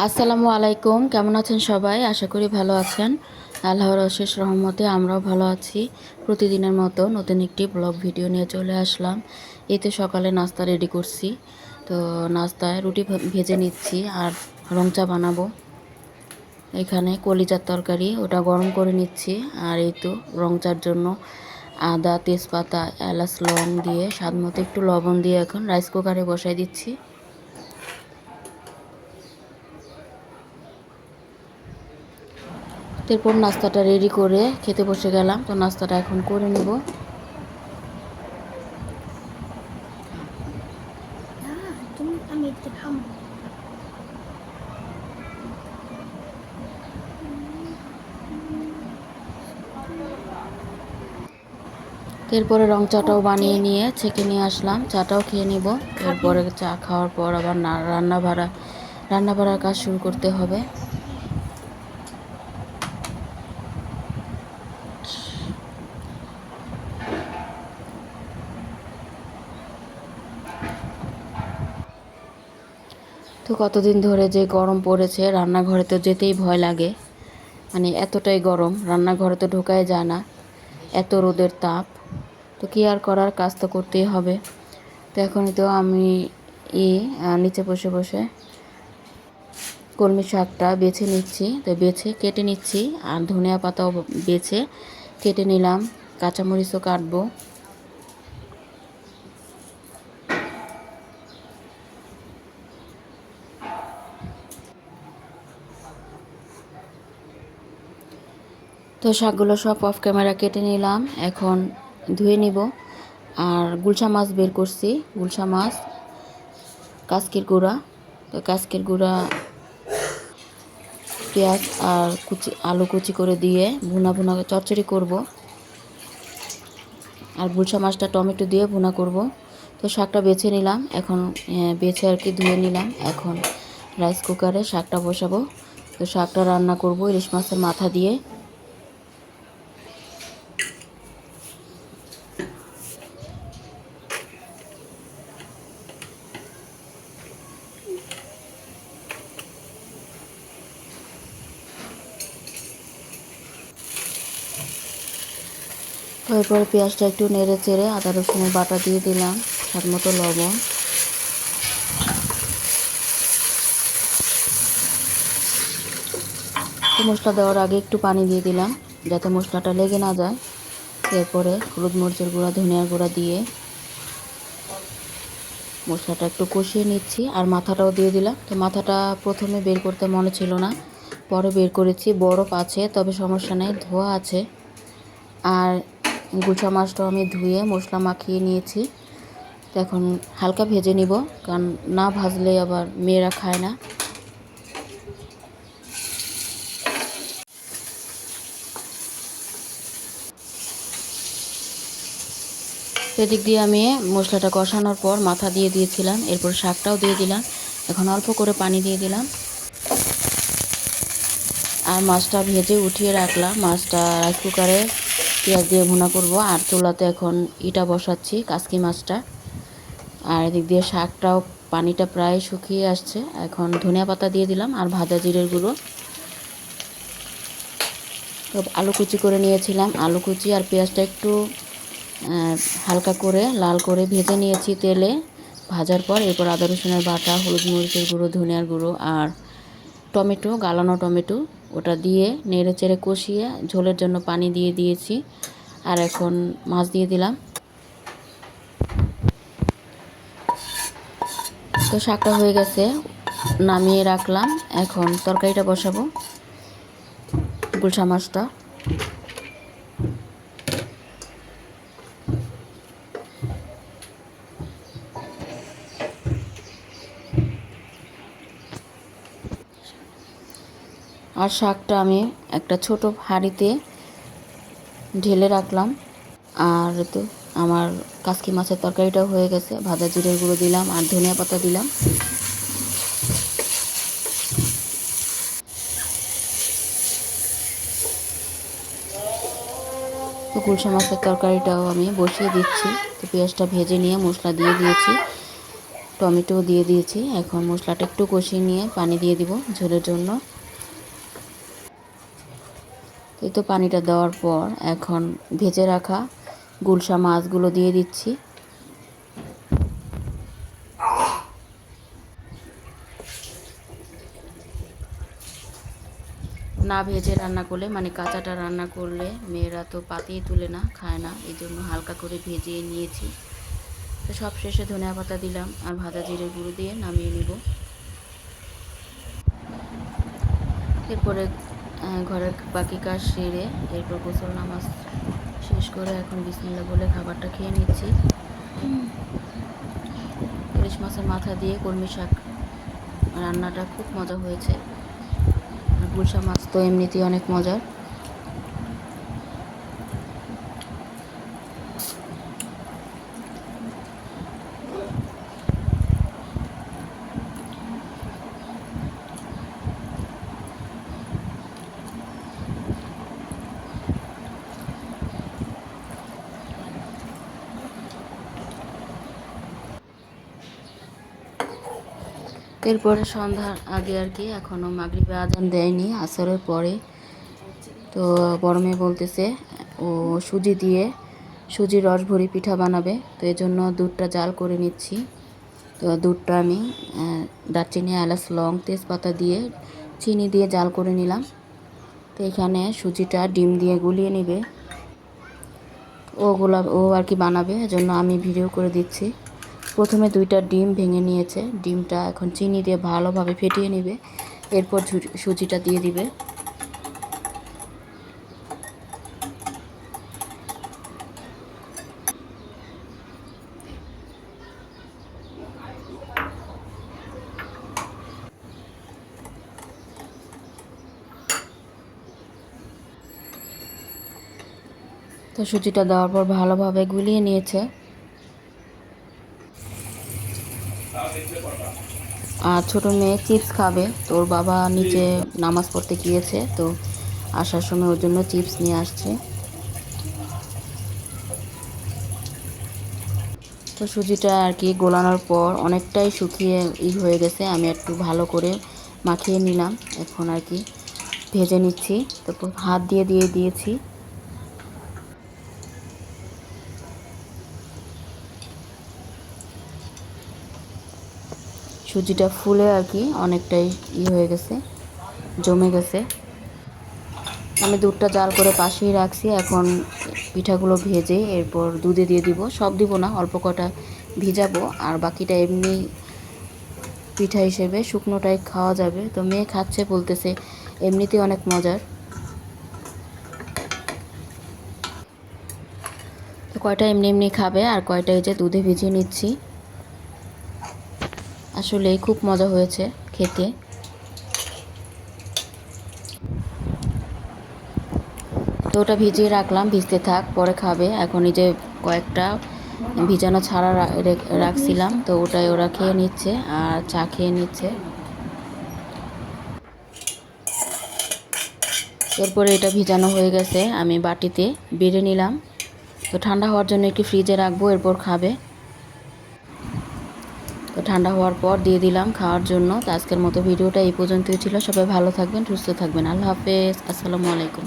আসসালামু আলাইকুম, কেমন আছেন সবাই? আশা করি ভালো আছেন। আল্লাহর অশেষ রহমতে আমরাও ভালো আছি। প্রতিদিনের মতো নতুন একটি ব্লগ ভিডিও নিয়ে চলে আসলাম। এই তো সকালে নাস্তা রেডি করছি। তো নাস্তায় রুটি ভেজে নিচ্ছি আর রং চা বানাবো। এখানে কলিজার তরকারি, ওটা গরম করে নিচ্ছি। আর এই তো রং চার জন্য আদা, তেজপাতা, এলাচ, লং দিয়ে স্বাদ মতো একটু লবণ দিয়ে এখন রাইস কুকারে বসাই দিচ্ছি। এরপর নাস্তাটা রেডি করে খেতে বসে গেলাম। তো নাস্তাটা এখন করে নেব। এরপরে রং চাটাও বানিয়ে নিয়ে ছেঁকে নিয়ে আসলাম, চাটাও খেয়ে নেব। এরপরে চা খাওয়ার পর আবার রান্না বাড়ার কাজ শুরু করতে হবে। তো কতদিন ধরে যে গরম পড়েছে, রান্নাঘরে তো যেতেই ভয় লাগে। মানে এতটাই গরম, রান্নাঘরে তো ঢোকাই যায় না, এত রোদের তাপ। তো কি আর করার, কাজ তো করতেই হবে। তো এখনই তো আমি নিচে বসে বসে কলমি শাকটা বেছে নিচ্ছি। তো বেছে কেটে নিচ্ছি, আর ধনিয়া পাতাও বেছে কেটে নিলাম, কাঁচামরিচও কাটবো। তো শাকগুলো সব অফ ক্যামেরা কেটে নিলাম, এখন ধুয়ে নিব। আর গুলশা মাছ বের করছি, গুলশা মাছ, কাসকির গুঁড়া। তো কাসকির গুঁড়া, পেঁয়াজ আর আলু কুচি করে দিয়ে ভুনা ভুনা চচ্চড়ি করব। আর গুলশা মাছটা টমেটো দিয়ে ভুনা করব। তো শাকটা বেছে নিলাম, এখন বেছে আর কি ধুয়ে নিলাম। এখন রাইস কুকারে শাকটা বসাবো। তো শাকটা রান্না করব ইলিশ মাছের মাথা দিয়ে। তো এরপরে পেঁয়াজটা একটু নেড়ে চেড়ে আদা রসুনের বাটা দিয়ে দিলাম, স্বাদ মতো লবণ। তো মশলা দেওয়ার আগে একটু পানি দিয়ে দিলাম যাতে মশলাটা লেগে না যায়। এরপরে হলুদ মরিচের গুঁড়া, ধনিয়ার গুঁড়া দিয়ে মশলাটা একটু কষিয়ে নিচ্ছি। আর মাথাটাও দিয়ে দিলাম। তো মাথাটা প্রথমে বের করতে মনে ছিল না, পরে বের করেছি। বরফ আছে, তবে সমস্যা নেই, ধোয়া আছে। আর গুছা মাছটাও আমি ধুয়ে মশলা মাখিয়ে নিয়েছি। তো এখন হালকা ভেজে নিব, কারণ না ভাজলে আবার মেয়েরা খায় না। সেদিক দিয়ে আমি মশলাটা কষানোর পর মাথা দিয়ে দিয়েছিলাম, এরপর শাকটাও দিয়ে দিলাম। এখন অল্প করে পানি দিয়ে দিলাম আর মাছটা ভেজে উঠিয়ে রাখলাম। মাছটা রাইস কুকারে পেঁয়াজ দিয়ে ভুনা করব। আর চুলাতে এখন ইটা বসাচ্ছি কাসকি মাছটা। আর এদিক দিয়ে শাকটাও পানিটা প্রায় শুকিয়ে আসছে। এখন ধনিয়া পাতা দিয়ে দিলাম আর ভাজা জিরের গুঁড়ো। তো আলু কুচি করে নিয়েছিলাম, আলু কুচি আর পেঁয়াজটা একটু হালকা করে লাল করে ভেজে নিয়েছি তেলে। ভাজার পর এরপর আদা রসুনের বাটা, হলুদ মরিচের গুঁড়ো, ধনিয়ার গুঁড়ো আর টমেটো, গালানো টমেটো, ওটা দিয়ে নেড়ে চেড়ে কষিয়ে ঝোলের জন্য পানি দিয়ে দিয়েছি। আর এখন মাছ দিয়ে দিলাম। তো শাকটা হয়ে গেছে, নামিয়ে রাখলাম। এখন তরকারিটা বসাবো, গুলশা মাছটা। আর শাকটা আমি একটা ছোট হাঁড়িতে ঢেলে রাখলাম। আর তো আমার কাসকি মাছের তরকারিটাও হয়ে গেছে। ভাজা জিরের গুঁড়ো দিলাম আর ধনিয়া পাতা দিলাম। তো গুলশা মাছের তরকারিটাও আমি বসিয়ে দিচ্ছি। তো পেঁয়াজটা ভেজে নিয়ে মশলা দিয়ে দিয়েছি। টমেটো দিয়ে দিয়েছি। এখন মশলাটা একটু কষিয়ে নিয়ে পানি দিয়ে দিব ঝোলের জন্য। এই তো পানিটা দেওয়ার পর এখন ভেজে রাখা গুলশা মাছগুলো দিয়ে দিচ্ছি। না ভেজে রান্না করলে মানে কাঁচাটা রান্না করলে মেয়েরা তো পাতেই তুলে না, খায় না, এই জন্য হালকা করে ভেজিয়ে নিয়েছি। তো সব শেষে ধনিয়া পাতা দিলাম আর ভাজা জিরে গুঁড়ো দিয়ে নামিয়ে নিব। এরপরে ঘরের বাকি কাজ সেরে এরপর গোসল নামাজ শেষ করে এখন বিসমিল্লাহ বলে খাবারটা খেয়ে নিচ্ছি। ইলিশ মাছের মাথা দিয়ে কলমি শাক রান্নাটা খুব মজা হয়েছে। আর গুলশা মাছ তো এমনিতেই অনেক মজার। এরপরে সন্ধ্যার আগে আর কি, এখনও মাগরিবে আজান দেয়নি, আসরের পরে। তো বড় মেয়ে বলতেছে ও সুজির রস ভরি পিঠা বানাবে, তো এই জন্য দুধটা জাল করে নিচ্ছি। তো দুধটা আমি দারচিনি, এলাচ, লং, তেজপাতা দিয়ে চিনি দিয়ে জাল করে নিলাম। তো এখানে সুজিটা ডিম দিয়ে গুলিয়ে নেবে, ও আর কি বানাবে, এজন্য আমি ভিডিও করে দিচ্ছি। প্রথমে 2টা ডিম ভেঙে নিয়েছে, ডিমটা এখন চিনি দিয়ে ভালোভাবে ফেটিয়ে নেবে, এরপর সুজিটা দিয়ে দিবে। তো সুজিটা দেওয়ার পর ভালোভাবে গুলিয়ে নিয়েছে। আর ছোটো মেয়ে চিপস খাবে, তো ওর বাবা নিচে নামাজ পড়তে গিয়েছে, তো আসার সময় ওর জন্য চিপস নিয়ে আসছে। তো সুজিটা আর কি গোলানোর পর অনেকটাই শুকিয়ে হয়ে গেছে, আমি একটু ভালো করে মাখিয়ে নিলাম। এখন আর কি ভেজে নিচ্ছি, তারপর হাত দিয়ে দিয়েছি। সুজিটা ফুলে আর কি অনেকটাই হয়ে গেছে, জমে গেছে। আমি দুধটা জাল করে পাশেই রাখছি, এখন পিঠাগুলো ভেজে এরপর দুধে দিয়ে দিব। সব দিব না, অল্প কটা ভিজাবো, আর বাকিটা এমনি পিঠা হিসেবে শুকনোটাই খাওয়া যাবে। তো মেয়ে খাচ্ছে, বলতেছে এমনিতেই অনেক মজার। তো কয়টা এমনি খাবে আর কয়টা এই যে দুধে ভিজিয়ে নিচ্ছি। আসলে খুব মজা হয়েছে খেতে। তো ওটা ভিজিয়ে রাখলাম, ভিজতে থাক, পরে খাবে। এখন এই যে কয়েকটা ভিজানো ছাড়া রাখছিলাম, তো ওটাই ওরা খেয়ে নিচ্ছে আর চা খেয়ে নিচ্ছে। এরপরে এটা ভিজানো হয়ে গেছে, আমি বাটিতে বেড়ে নিলাম। তো ঠান্ডা হওয়ার জন্য একটু ফ্রিজে রাখবো, এরপর খাবে। তো ঠান্ডা হওয়ার পর দিয়ে দিলাম খাওয়ার জন্য। তো আজকের মতো ভিডিওটা এই পর্যন্তই ছিল। সবাই ভালো থাকবেন, সুস্থ থাকবেন। আল্লাহ হাফেজ, আসসালামু আলাইকুম।